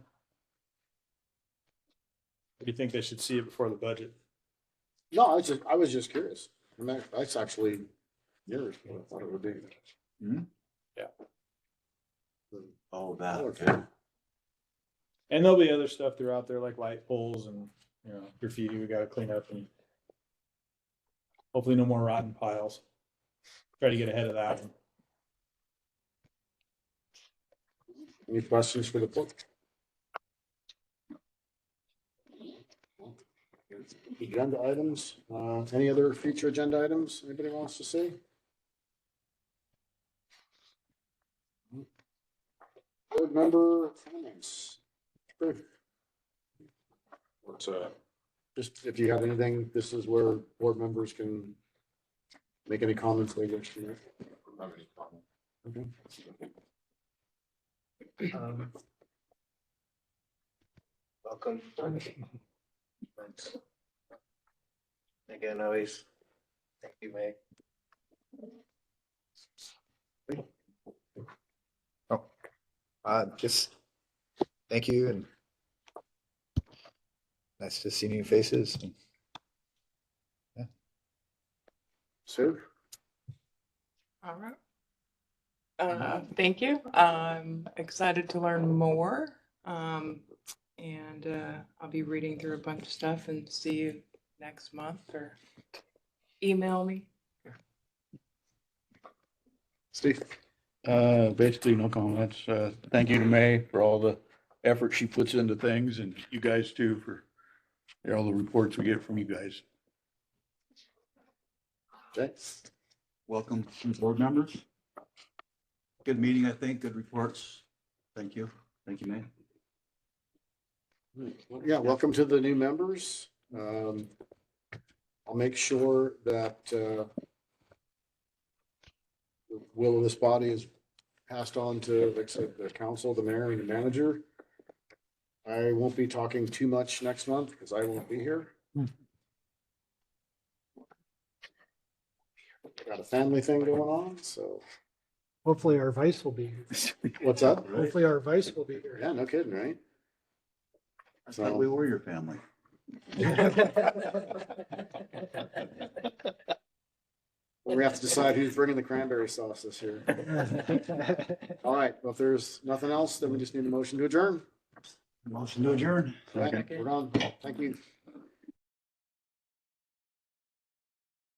Do you think they should see it before the budget? No, I was just curious. And that's actually yours, what I thought it would be. Yeah. Oh, that, Okay. okay. And there'll be other stuff throughout there, like light poles and, you know, graffiti we gotta clean up, and hopefully no more rotten piles. Try to get ahead of that. Any questions for the book? Agenda items, any other future agenda items anybody wants to see? Board member comments. What's just if you have anything, this is where board members can make any comments they wish to make. Have any comment? Okay. Welcome. Thanks. Again, always, thank you, May. Just thank you and nice to see new faces. Sue? All right. Thank you. I'm excited to learn more. And I'll be reading through a bunch of stuff and see you next month or email me. Steve? Basically no comments. Thank you to May for all the effort she puts into things, and you guys too for all the reports we get from you guys. Okay. Welcome to board members. Good meeting, I think, good reports. Thank you. Thank you, May. Yeah, welcome to the new members. I'll make sure that the will of this body is passed on to, like I said, the council, the mayor, and the manager. I won't be talking too much next month because I won't be here. Got a family thing going on, so Hopefully our vice will be here. What's up? Hopefully our vice will be here. Yeah, no kidding, right? I thought we were your family. We have to decide who's bringing the cranberry sauce this year. All right, well, if there's nothing else, then we just need a motion to adjourn. Motion to adjourn. All right, we're done. Thank you.